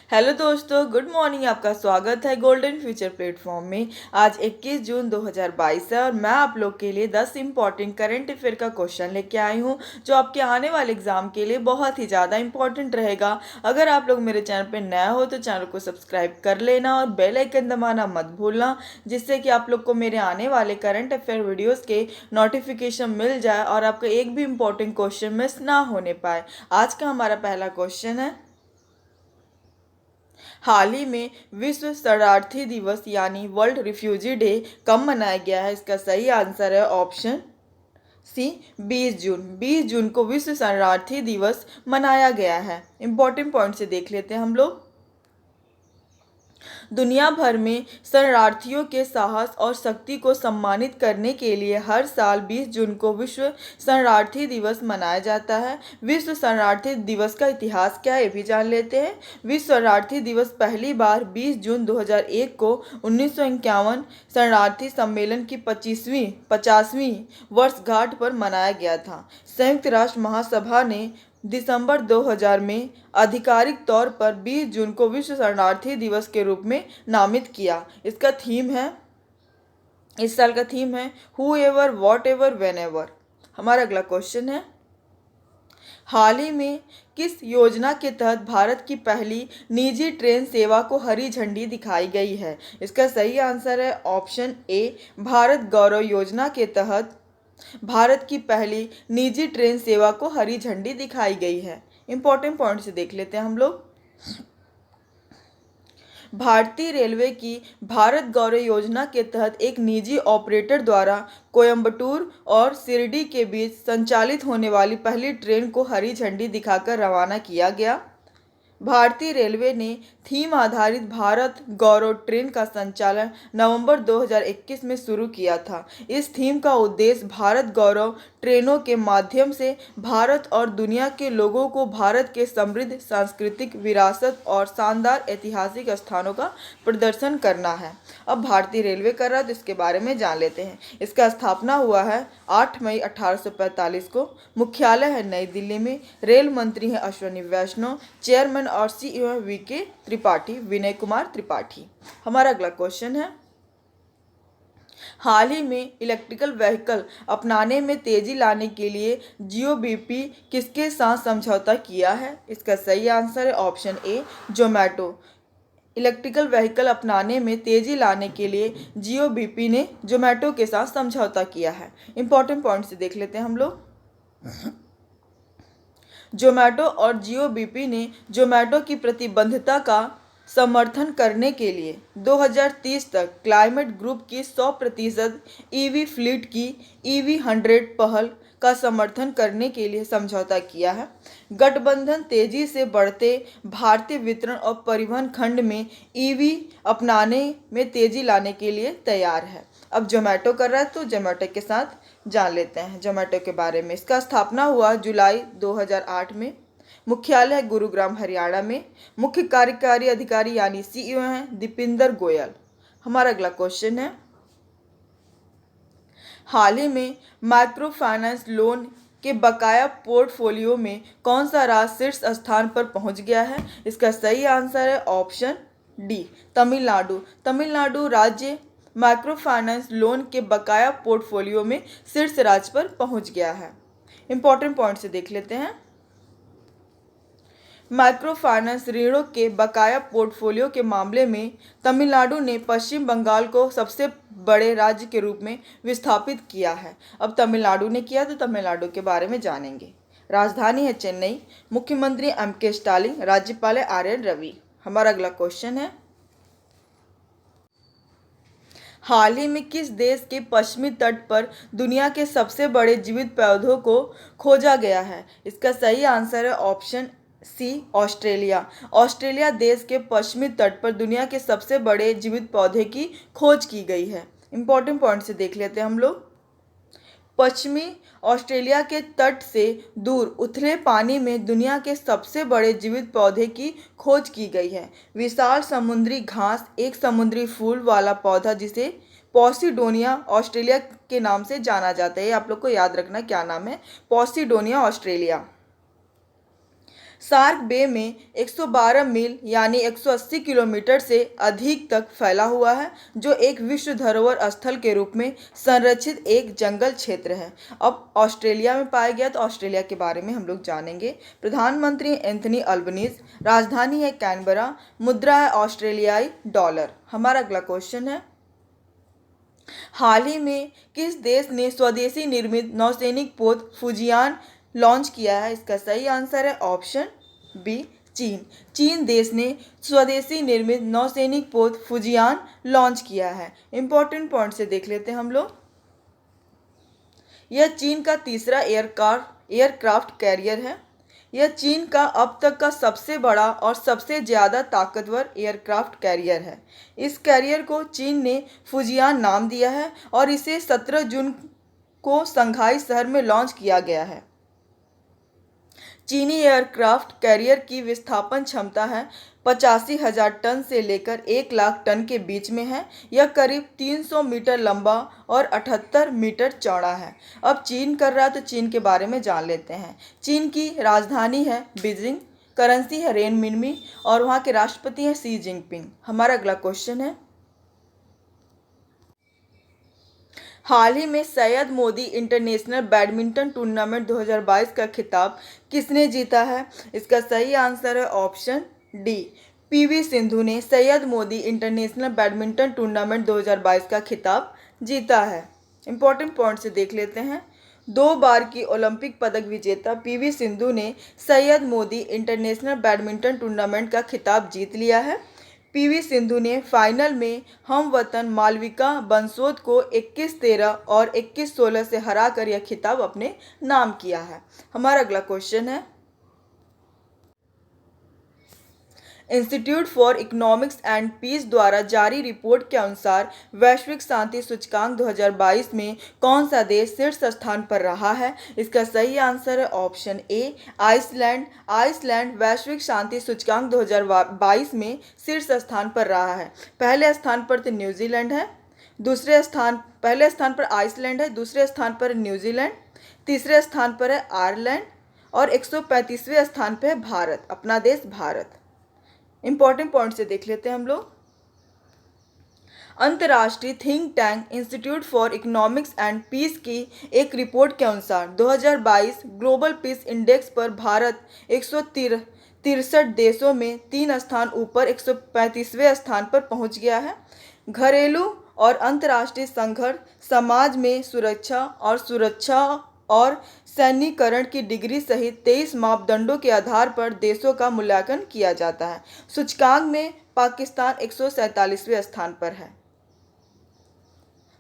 Hello दोस्तों, good morning. आपका स्वागत है गोल्डन फ्यूचर प्लेटफॉर्म में। आज 21 जून 2022 है और मैं आप लोग के लिए 10 इंपॉर्टेंट करंट अफेयर का क्वेश्चन लेके आई हूँ जो आपके आने वाले एग्जाम के लिए बहुत ही ज़्यादा इंपॉर्टेंट रहेगा। अगर आप लोग मेरे चैनल पर नया हो तो चैनल को सब्सक्राइब कर लेना और बेल आइकन दबाना मत भूलना, जिससे कि आप लोग को मेरे आने वाले करंट अफेयर वीडियोज़ के नोटिफिकेशन मिल जाए और आपका एक भी इंपॉर्टेंट क्वेश्चन मिस ना होने पाए। आज का हमारा पहला क्वेश्चन है, हाल ही में विश्व शरणार्थी दिवस यानी वर्ल्ड रिफ्यूजी डे कब मनाया गया है? इसका सही आंसर है ऑप्शन सी 20 जून। 20 जून को विश्व शरणार्थी दिवस मनाया गया है। इंपॉर्टेंट पॉइंट से देख लेते हैं हम लोग। दुनिया भर में शरणार्थियों के साहस और शक्ति को सम्मानित करने के लिए हर साल 20 जून को विश्व शरणार्थी दिवस मनाया जाता है। विश्व शरणार्थी दिवस का इतिहास क्या है ये भी जान लेते हैं। विश्व शरणार्थी दिवस पहली बार 20 जून 2001 को 1951 शरणार्थी सम्मेलन की 50वीं वर्षगांठ पर मनाया गया था। संयुक्त राष्ट्र महासभा ने दिसंबर 2000 में आधिकारिक तौर पर 20 जून को विश्व शरणार्थी दिवस के रूप में नामित किया। इसका थीम है, इस साल का थीम है who ever what ever when ever. हमारा अगला क्वेश्चन है, हाल ही में किस योजना के तहत भारत की पहली निजी ट्रेन सेवा को हरी झंडी दिखाई गई है? इसका सही आंसर है ऑप्शन ए, भारत गौरव योजना के तहत भारत की पहली निजी ट्रेन सेवा को हरी झंडी दिखाई गई है। इंपॉर्टेंट पॉइंट से देख लेते हैं हम लोग। भारतीय रेलवे की भारत गौरव योजना के तहत एक निजी ऑपरेटर द्वारा कोयंबटूर और शिरडी के बीच संचालित होने वाली पहली ट्रेन को हरी झंडी दिखाकर रवाना किया गया। भारतीय रेलवे ने थीम आधारित भारत गौरव ट्रेन का संचालन नवंबर 2021 में शुरू किया था। इस थीम का उद्देश्य भारत गौरव ट्रेनों के माध्यम से भारत और दुनिया के लोगों को भारत के समृद्ध सांस्कृतिक विरासत और शानदार ऐतिहासिक स्थानों का प्रदर्शन करना है। अब भारतीय रेलवे कर रहा है तो इसके बारे में जान लेते हैं। इसका स्थापना हुआ है 8 मई 1845 को। मुख्यालय है नई दिल्ली में। रेल मंत्री हैं अश्विनी वैष्णव। चेयरमैन और सीईओ है वीके त्रिपाठी, विनय कुमार त्रिपाठी। हमारा अगला क्वेश्चन है, हाल ही में इलेक्ट्रिकल व्हीकल अपनाने में तेजी लाने के लिए जीओबीपी किसके साथ समझौता किया है? इसका सही आंसर है ऑप्शन ए, जोमैटो। इलेक्ट्रिकल व्हीकल अपनाने में तेजी लाने के लिए जीओबीपी ने जोमैटो के साथ समझौता किया है। इंपॉर्टेंट पॉइंट से देख लेते हैं हम लोग। जोमैटो और जीओबीपी ने जोमैटो की प्रतिबद्धता का समर्थन करने के लिए 2030 तक क्लाइमेट ग्रुप की 100% ईवी फ्लीट की EV100 पहल का समर्थन करने के लिए समझौता किया है। गठबंधन तेजी से बढ़ते भारतीय वितरण और परिवहन खंड में ईवी अपनाने में तेजी लाने के लिए तैयार है। अब जोमैटो कर रहा है तो जोमैटो के साथ जान लेते हैं जोमैटो के बारे में। इसका स्थापना हुआ जुलाई 2008 में। मुख्यालय है गुरुग्राम हरियाणा में। मुख्य कार्यकारी अधिकारी यानी सीईओ हैं दीपिंदर गोयल। हमारा अगला क्वेश्चन है, हाल ही में माइक्रो फाइनेंस लोन के बकाया पोर्टफोलियो में कौन सा राज्य शीर्ष स्थान पर पहुंच गया है? इसका सही आंसर है ऑप्शन डी, तमिलनाडु। तमिलनाडु राज्य माइक्रो फाइनेंस लोन के बकाया पोर्टफोलियो में शीर्ष राज्य पर पहुंच गया है। इंपॉर्टेंट पॉइंट से देख लेते हैं। माइक्रो फाइनेंस ऋणों के बकाया पोर्टफोलियो के मामले में तमिलनाडु ने पश्चिम बंगाल को सबसे बड़े राज्य के रूप में विस्थापित किया है। अब तमिलनाडु ने किया तो तमिलनाडु के बारे में जानेंगे। राजधानी है चेन्नई। मुख्यमंत्री MK स्टालिन। राज्यपाल है RN रवि। हमारा अगला क्वेश्चन है, हाल ही में किस देश के पश्चिमी तट पर दुनिया के सबसे बड़े जीवित पौधों को खोजा गया है? इसका सही आंसर है ऑप्शन सी, ऑस्ट्रेलिया। ऑस्ट्रेलिया देश के पश्चिमी तट पर दुनिया के सबसे बड़े जीवित पौधे की खोज की गई है। इंपॉर्टेंट पॉइंट से देख लेते हैं हम लोग। पश्चिमी ऑस्ट्रेलिया के तट से दूर उथले पानी में दुनिया के सबसे बड़े जीवित पौधे की खोज की गई है। विशाल समुद्री घास एक समुद्री फूल वाला पौधा जिसे पॉसिडोनिया ऑस्ट्रेलिया के नाम से जाना जाता है। आप लोग को याद रखना क्या नाम है, पॉसिडोनिया ऑस्ट्रेलिया। सार्क बे में 112 मील यानी 180 किलोमीटर से अधिक तक फैला हुआ है, जो एक विश्व धरोहर स्थल के रूप में संरक्षित एक जंगल क्षेत्र है। अब ऑस्ट्रेलिया में पाया गया, तो ऑस्ट्रेलिया के बारे में हम लोग जानेंगे। प्रधानमंत्री एंथनी अल्बनीज, राजधानी है कैनबरा, मुद्रा है ऑस्ट्रेलियाई डॉलर। हमारा अगला क्वेश्चन है, हाल ही में किस देश ने स्वदेशी निर्मित नौसैनिक पोत फुजियान लॉन्च किया है? इसका सही आंसर है ऑप्शन बी, चीन। चीन देश ने स्वदेशी निर्मित नौसैनिक पोत फुजियान लॉन्च किया है। इंपॉर्टेंट पॉइंट से देख लेते हैं हम लोग। यह चीन का तीसरा एयरक्राफ्ट कैरियर है। यह चीन का अब तक का सबसे बड़ा और सबसे ज़्यादा ताकतवर एयरक्राफ्ट कैरियर है। इस कैरियर को चीन ने फुजियान नाम दिया है और इसे 17 जून को शंघाई शहर में लॉन्च किया गया है। चीनी एयरक्राफ्ट कैरियर की विस्थापन क्षमता है 85,000 टन से लेकर 1 लाख टन के बीच में है। यह करीब 300 मीटर लंबा और 78 मीटर चौड़ा है। अब चीन कर रहा है, तो चीन के बारे में जान लेते हैं। चीन की राजधानी है बीजिंग, करेंसी है रेनमिनमी और वहाँ के राष्ट्रपति हैं शी जिनपिंग। हमारा अगला क्वेश्चन है, हाल ही में Syed Modi international badminton tournament 2022 का खिताब किसने जीता है? इसका सही आंसर है ऑप्शन डी, पीवी सिंधु ने Syed Modi international badminton tournament 2022 का खिताब जीता है। इंपॉर्टेंट पॉइंट से देख लेते हैं। 2 बार की ओलंपिक पदक विजेता पीवी सिंधु ने Syed Modi international badminton tournament का खिताब जीत लिया है। पीवी सिंधु ने फाइनल में हमवतन मालविका बंसोद को 21-13 और 21-16 से हराकर यह खिताब अपने नाम किया है। हमारा अगला क्वेश्चन है, institute for economics and peace द्वारा जारी रिपोर्ट के अनुसार वैश्विक शांति सूचकांक 2022 में कौन सा देश शीर्ष स्थान पर रहा है? इसका सही आंसर है ऑप्शन ए, आइसलैंड। आइसलैंड वैश्विक शांति सूचकांक 2022 में शीर्ष स्थान पर रहा है। पहले स्थान पर तो न्यूजीलैंड है, पहले स्थान पर आइसलैंड है, दूसरे स्थान पर न्यूजीलैंड, तीसरे स्थान पर है आयरलैंड और 135वें स्थान पर है भारत, अपना देश भारत। इंपॉर्टेंट पॉइंट से देख लेते हैं हम लोग। अंतर्राष्ट्रीय think tank institute for economics and peace की एक रिपोर्ट के अनुसार 2022 ग्लोबल पीस इंडेक्स पर भारत 163 देशों में 3 स्थान ऊपर 135वें स्थान पर पहुंच गया है। घरेलू और अंतर्राष्ट्रीय संघर्ष, समाज में सुरक्षा और सैन्यीकरण की डिग्री सहित 23 मापदंडों के आधार पर देशों का मूल्यांकन किया जाता है। सूचकांक में पाकिस्तान 147वें स्थान पर है।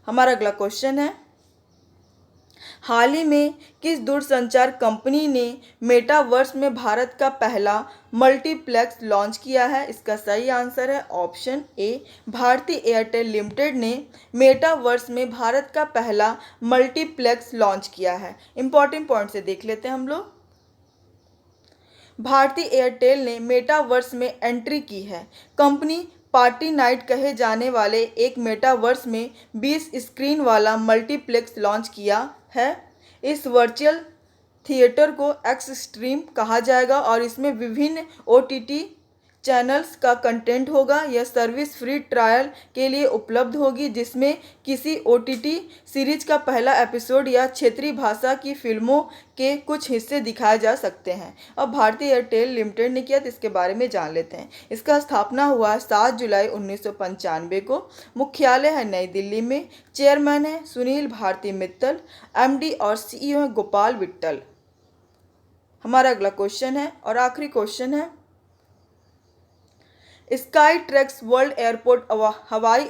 हमारा अगला क्वेश्चन है, हाल ही में किस दूरसंचार कंपनी ने मेटावर्स में भारत का पहला मल्टीप्लेक्स लॉन्च किया है? इसका सही आंसर है option A, Bharti Airtel limited ने मेटावर्स में भारत का पहला मल्टीप्लेक्स लॉन्च किया है। इंपॉर्टेंट पॉइंट से देख लेते हैं हम लोग। भारती एयरटेल ने मेटावर्स में एंट्री की है। कंपनी पार्टी नाइट कहे जाने वाले एक मेटावर्स में 20 स्क्रीन वाला मल्टीप्लेक्स लॉन्च किया है। इस वर्चुअल थिएटर को एक्स स्ट्रीम कहा जाएगा और इसमें विभिन्न OTT चैनल्स का कंटेंट होगा। यह सर्विस फ्री ट्रायल के लिए उपलब्ध होगी, जिसमें किसी OTT सीरीज का पहला एपिसोड या क्षेत्रीय भाषा की फिल्मों के कुछ हिस्से दिखाए जा सकते हैं। अब भारती एयरटेल लिमिटेड ने किया, तो इसके बारे में जान लेते हैं। इसका स्थापना हुआ 7 जुलाई 1995 को। मुख्यालय है नई दिल्ली में। चेयरमैन है सुनील भारती मित्तल। MD और CEO है गोपाल विट्टल। हमारा अगला क्वेश्चन है और आखिरी क्वेश्चन है, स्काई ट्रैक्स वर्ल्ड हवाई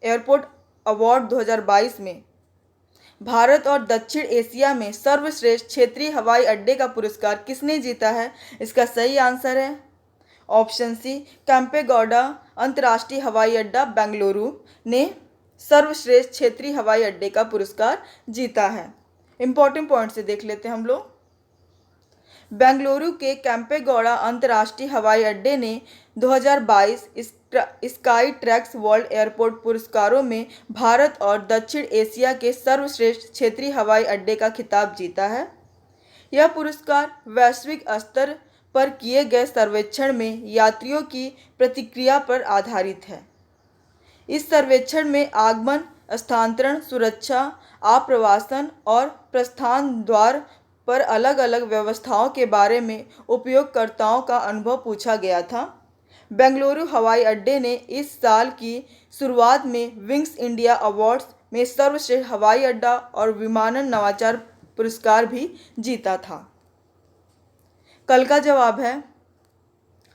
एयरपोर्ट अवार्ड 2022 में भारत और दक्षिण एशिया में सर्वश्रेष्ठ क्षेत्रीय हवाई अड्डे का पुरस्कार किसने जीता है? इसका सही आंसर है ऑप्शन सी, कैंपेगौड़ा अंतर्राष्ट्रीय हवाई अड्डा बेंगलुरु ने सर्वश्रेष्ठ क्षेत्रीय हवाई अड्डे का पुरस्कार जीता है। इंपॉर्टेंट पॉइंट से देख लेते हैं हम लोग। बेंगलुरु के कैंपेगौड़ा अंतर्राष्ट्रीय हवाई अड्डे ने 2022 स्काई ट्रैक्स वर्ल्ड एयरपोर्ट पुरस्कारों में भारत और दक्षिण एशिया के सर्वश्रेष्ठ क्षेत्रीय हवाई अड्डे का खिताब जीता है। यह पुरस्कार वैश्विक स्तर पर किए गए सर्वेक्षण में यात्रियों की प्रतिक्रिया पर आधारित है। इस सर्वेक्षण में आगमन, स्थानांतरण, सुरक्षा, आप्रवासन और प्रस्थान द्वार पर अलग अलग व्यवस्थाओं के बारे में उपयोगकर्ताओं का अनुभव पूछा गया था। बेंगलुरु हवाई अड्डे ने इस साल की शुरुआत में विंग्स इंडिया अवार्ड्स में सर्वश्रेष्ठ हवाई अड्डा और विमानन नवाचार पुरस्कार भी जीता था। कल का जवाब है,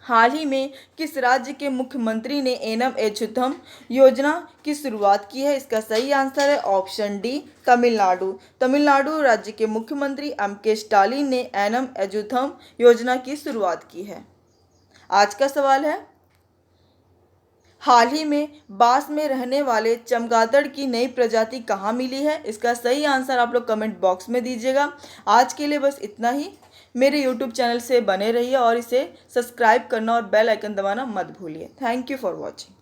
हाल ही में किस राज्य के मुख्यमंत्री ने एनम अच्युतम योजना की शुरुआत की है? इसका सही आंसर है ऑप्शन डी, तमिलनाडु। तमिलनाडु राज्य के मुख्यमंत्री एम.के. स्टालिन ने एनम अच्युतम योजना की शुरुआत की है। आज का सवाल है, हाल ही में बांस में रहने वाले चमगादड़ की नई प्रजाति कहाँ मिली है? इसका सही आंसर आप लोग कमेंट बॉक्स में दीजिएगा। आज के लिए बस इतना ही। मेरे YouTube चैनल से बने रहिए और इसे सब्सक्राइब करना और बेल आइकन दबाना मत भूलिए। Thank you for watching.